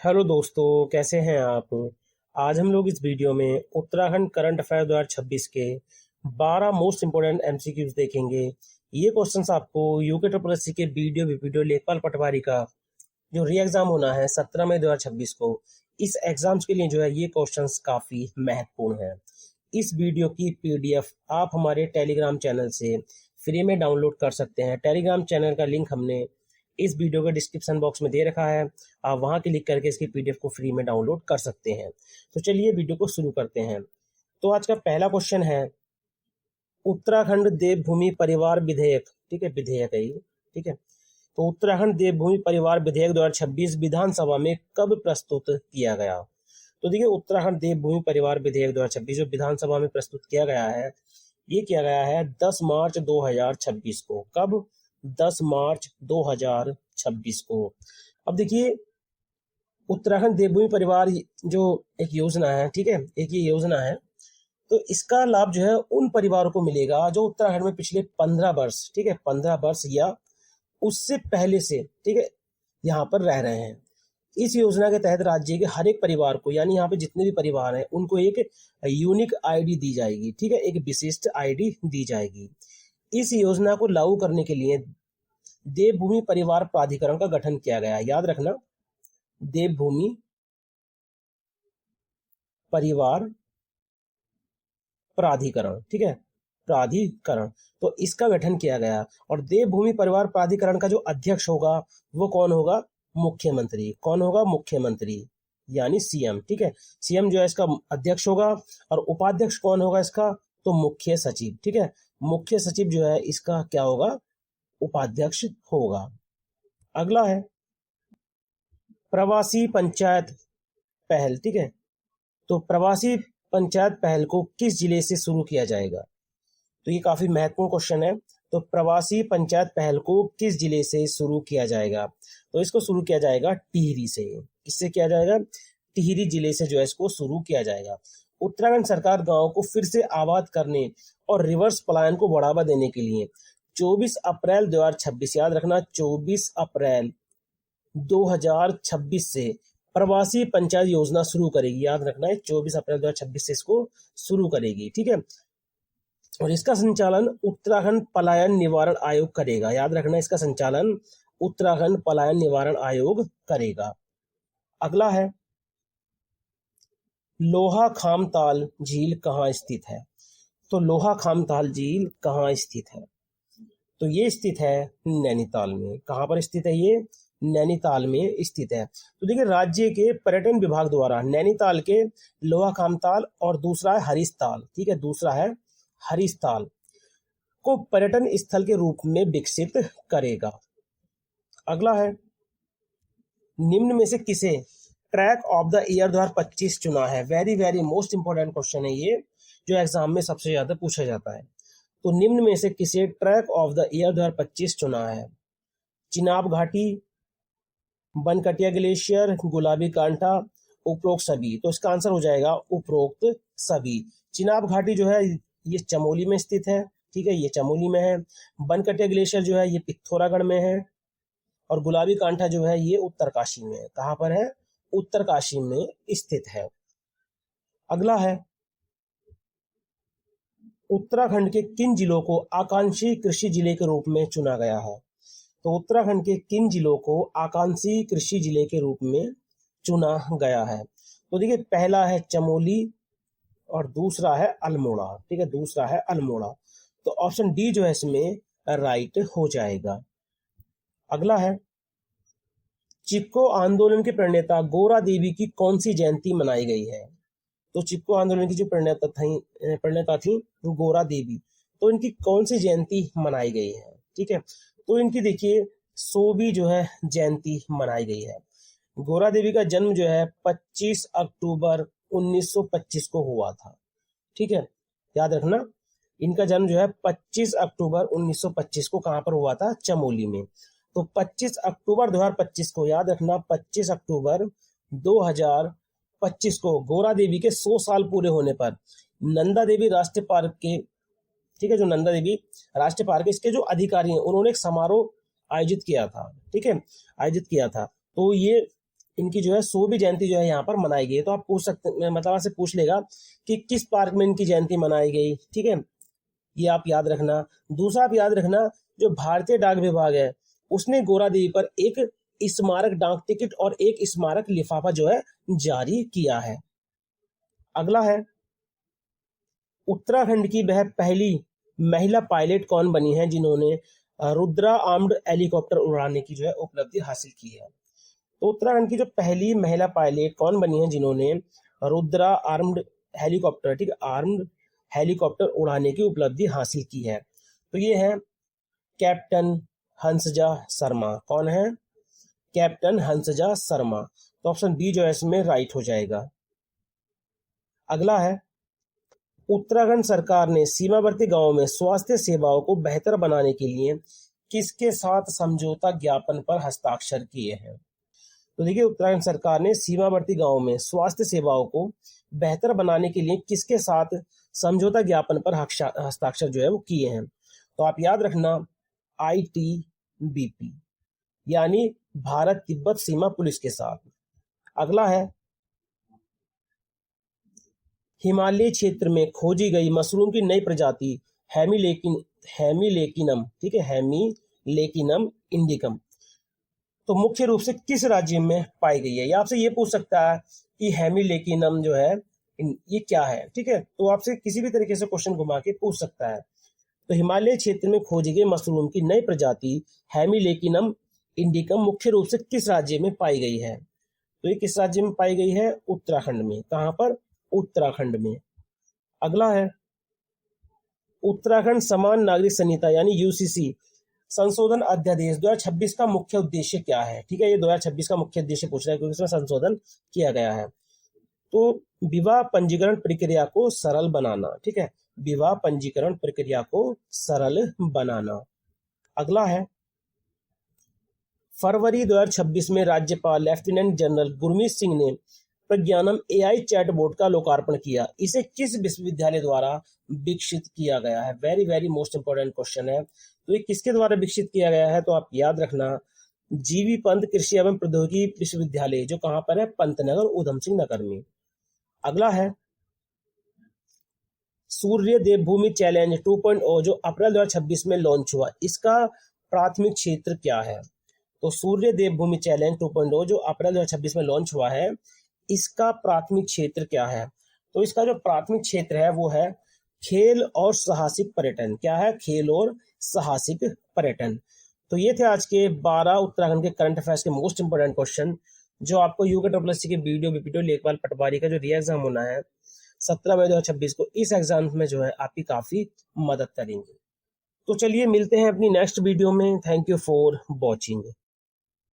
Hello दोस्तों, कैसे हैं आप। आज हम लोग इस वीडियो में उत्तराखंड करंट अफेयर 2026 के 12 मोस्ट इंपोर्टेंट एमसीक्यूज देखेंगे। ये क्वेश्चंस आपको यूके ट्रिपल एससी के वीडियो लेखपाल पटवारी का जो री एग्जाम होना है 17 मई 2026 को, इस एग्जाम्स के लिए जो है ये क्वेश्चंस काफी महत्वपूर्ण है। इस वीडियो की पीडीएफ आप हमारे टेलीग्राम चैनल से फ्री में डाउनलोड कर सकते हैं। टेलीग्राम चैनल का लिंक हमने इस वीडियो के डिस्क्रिप्शन बॉक्स में दे रखा है। आप वहां क्लिक करके इसकी पीडीएफ को फ्री में डाउनलोड कर सकते हैं। तो चलिए वीडियो को शुरू करते हैं। तो आज का पहला क्वेश्चन है उत्तराखंड देवभूमि परिवार विधेयक। ठीक है, विधेयक है ये। ठीक है, तो उत्तराखंड देवभूमि परिवार विधेयक 2026 विधानसभा में कब प्रस्तुत किया गया। तो देखिए, उत्तराखंड देवभूमि परिवार विधेयक 2026 जो विधानसभा में प्रस्तुत किया गया है, ये किया गया है 10 मार्च 2026 को। कब? 10 मार्च 2026 को। अब देखिए, उत्तराखंड देवभूमि परिवार जो एक योजना है, ठीक है, एक ये योजना है, तो इसका लाभ जो है उन परिवारों को मिलेगा जो उत्तराखंड में पिछले 15 वर्ष, ठीक है, 15 वर्ष या उससे पहले से, ठीक है, यहाँ पर रह रहे हैं। इस योजना के तहत राज्य के हर एक परिवार को, यानी यहाँ पे जितने भी परिवार हैं, उनको एक यूनिक आईडी दी जाएगी। ठीक है, एक विशिष्ट आईडी दी जाएगी। इस योजना को लागू करने के लिए देवभूमि परिवार प्राधिकरण का गठन किया गया। याद रखना, देवभूमि परिवार प्राधिकरण, ठीक है, प्राधिकरण। तो इसका गठन किया गया। और देवभूमि परिवार प्राधिकरण का जो अध्यक्ष होगा वो कौन होगा? मुख्यमंत्री। कौन होगा? मुख्यमंत्री, यानी सीएम। ठीक है, सीएम जो है इसका अध्यक्ष होगा। और उपाध्यक्ष कौन होगा इसका? तो मुख्य सचिव। ठीक है, मुख्य सचिव जो है इसका क्या होगा? उपाध्यक्ष होगा। अगला है प्रवासी पंचायत पहल। ठीक है, तो प्रवासी पंचायत पहल को किस जिले से शुरू किया जाएगा? तो ये काफी महत्वपूर्ण क्वेश्चन है। तो प्रवासी पंचायत पहल को किस जिले से शुरू किया जाएगा? तो इसको शुरू किया जाएगा टिहरी से। किससे किया जाएगा? टिहरी जिले से जो है इसको शुरू किया जाएगा। उत्तराखंड सरकार गांव को फिर से आबाद करने और रिवर्स पलायन को बढ़ावा देने के लिए 24 अप्रैल 2026, याद रखना, 24 अप्रैल 2026 से प्रवासी पंचायत योजना शुरू करेगी। याद रखना है, 24 अप्रैल 2026 से इसको शुरू करेगी। ठीक है, और इसका संचालन उत्तराखंड पलायन निवारण आयोग करेगा। याद रखना, इसका संचालन उत्तराखंड पलायन निवारण आयोग करेगा। अगला है लोहा खामताल झील कहाँ स्थित है? तो लोहा खामताल झील कहाँ स्थित है? तो ये स्थित है नैनीताल में। कहाँ पर स्थित है ये? नैनीताल में स्थित है। तो देखिए, राज्य के पर्यटन विभाग द्वारा नैनीताल के लोहा खामताल और दूसरा है हरीशताल, ठीक है, दूसरा है हरीशताल को पर्यटन स्थल के रूप में विकसित करेगा। अगला है निम्न में से किसे ट्रैक ऑफ द ईयर 2025 चुना है? Very very most important question है ये, जो एग्जाम में सबसे ज्यादा पूछा जाता है। तो निम्न में से किसे ट्रैक ऑफ द ईयर 2025 चुना है? चिनाब घाटी, बनकटिया ग्लेशियर, गुलाबी कांठा, उपरोक्त सभी। तो इसका आंसर हो जाएगा उपरोक्त सभी। चिनाब घाटी जो है ये चमोली में स्थित है। ठीक है, ये चमोली में है। बनकटिया ग्लेशियर जो है ये पिथौरागढ़ में है। और गुलाबी कांठा जो है ये उत्तरकाशी में है। कहाँ पर है? उत्तरकाशी में स्थित है। अगला है उत्तराखंड के किन जिलों को आकांक्षी कृषि जिले के रूप में चुना गया है? तो उत्तराखंड के किन जिलों को आकांक्षी कृषि जिले के रूप में चुना गया है? तो देखिए, पहला है चमोली और दूसरा है अल्मोड़ा। ठीक है, दूसरा है अल्मोड़ा। तो ऑप्शन डी जो है इसमें राइट हो जाएगा। अगला है चिपको आंदोलन के प्रणेता गोरा देवी की कौन सी जयंती मनाई गई है? तो चिपको आंदोलन की जो प्रणेता थी गोरा देवी, तो इनकी कौन सी जयंती मनाई गई है? ठीक है, तो इनकी देखिए 100वीं जो है जयंती मनाई गई है। गोरा देवी का जन्म जो है 25 अक्टूबर 1925 को हुआ था। ठीक है, याद रखना, इनका जन्म जो है 25 अक्टूबर 1925 को कहां पर हुआ था? चमोली में। तो 25 अक्टूबर 2025 को, याद रखना, 25 अक्टूबर 2025 को गोरा देवी के 100 साल पूरे होने पर नंदा देवी राष्ट्रीय पार्क के, ठीक है, जो नंदा देवी राष्ट्रीय पार्क, इसके जो अधिकारी हैं उन्होंने एक समारोह आयोजित किया था। ठीक है, आयोजित किया था। तो ये इनकी जो है 100वीं जयंती जो है यहाँ पर मनाई गई। तो आप पूछ सकते, मतलब आपसे पूछ लेगा कि किस पार्क में इनकी जयंती मनाई गई, ठीक है, ये आप याद रखना। दूसरा आप याद रखना, जो भारतीय डाक विभाग है उसने गोरा देवी पर एक स्मारक डाक टिकट और एक स्मारक लिफाफा जो है जारी किया है। अगला है, उत्तराखंड की वह पहली महिला पायलट कौन बनी है जिन्होंने रुद्रा आर्म्ड हेलीकॉप्टर उड़ाने की जो है उपलब्धि हासिल की है। तो उत्तराखंड की जो पहली महिला पायलट कौन बनी है जिन्होंने रुद्रा आर्म्ड हेलीकॉप्टर, ठीक है, आर्म्ड हेलीकॉप्टर उड़ाने की उपलब्धि हासिल की है। तो ये है कैप्टन हंसजा शर्मा। कौन है? कैप्टन हंसजा शर्मा। तो ऑप्शन बी जो है इसमें राइट हो जाएगा। अगला है, उत्तराखंड सरकार ने सीमावर्ती गांवों में स्वास्थ्य सेवाओं को बेहतर बनाने के लिए किसके साथ समझौता ज्ञापन पर हस्ताक्षर किए हैं? तो देखिए, उत्तराखंड सरकार ने सीमावर्ती गांवों में स्वास्थ्य सेवाओं को बेहतर बनाने के लिए किसके साथ समझौता ज्ञापन पर हस्ताक्षर जो है वो किए हैं? तो आप याद रखना, ITBP यानी भारत तिब्बत सीमा पुलिस के साथ। अगला है, हिमालय क्षेत्र में खोजी गई मशरूम की नई प्रजाति हेमिलेकिनम, ठीक है, हेमिलेकिनम इंडिकम, तो मुख्य रूप से किस राज्य में पाई गई है? या आपसे ये पूछ सकता है कि हेमिलेकिनम जो है ये क्या है, ठीक है, तो आपसे किसी भी तरीके से क्वेश्चन घुमा के पूछ सकता है। तो हिमालय क्षेत्र में खोजी गई मशरूम की नई प्रजाति हेमिलेकिनम इंडिकम मुख्य रूप से किस राज्य में पाई गई है? तो ये किस राज्य में पाई गई है? उत्तराखंड में। कहां पर? उत्तराखंड में। अगला है, उत्तराखंड समान नागरिक संहिता यानी UCC संशोधन अध्यादेश 2026 का मुख्य उद्देश्य क्या है? ठीक है, ये 2026 का मुख्य उद्देश्य पूछ रहा है क्योंकि इसमें संशोधन किया गया है। तो विवाह पंजीकरण प्रक्रिया को सरल बनाना, ठीक है, विवाह पंजीकरण प्रक्रिया को सरल बनाना। अगला है, फरवरी 2026 में राज्यपाल लेफ्टिनेंट जनरल गुरमीत सिंह ने प्रज्ञानम AI चैटबॉट का लोकार्पण किया। इसे किस विश्वविद्यालय द्वारा विकसित किया गया है? Very very most important question है। तो ये किसके द्वारा विकसित किया गया है? तो आप याद रखना, GV पंत कृषि एवं प्रौद्योगिकी विश्वविद्यालय, जो कहां पर है? पंतनगर, उधम सिंह नगर में। अगला है, सूर्य देवभूमि चैलेंज 2.0 जो अप्रैल 2026 में लॉन्च हुआ, इसका प्राथमिक क्षेत्र क्या है? तो सूर्य देवभूमि चैलेंज 2.0 जो अप्रैल 2026 में लॉन्च हुआ है, इसका प्राथमिक क्षेत्र क्या है? तो इसका जो प्राथमिक क्षेत्र है वो है खेल और साहसिक पर्यटन। क्या है? खेल और साहसिक पर्यटन। तो ये थे आज के 12 उत्तराखंड के करंट अफेयर्स के मोस्ट इंपोर्टेंट क्वेश्चन जो आपको UKSSC के वीडियो BPTO लेखपाल पटवारी का जो री एग्जाम होना है 17 मई 2026 को, इस एग्जाम में जो है आपकी काफी मदद करेंगे। तो चलिए मिलते हैं अपनी नेक्स्ट वीडियो में। Thank you for watching.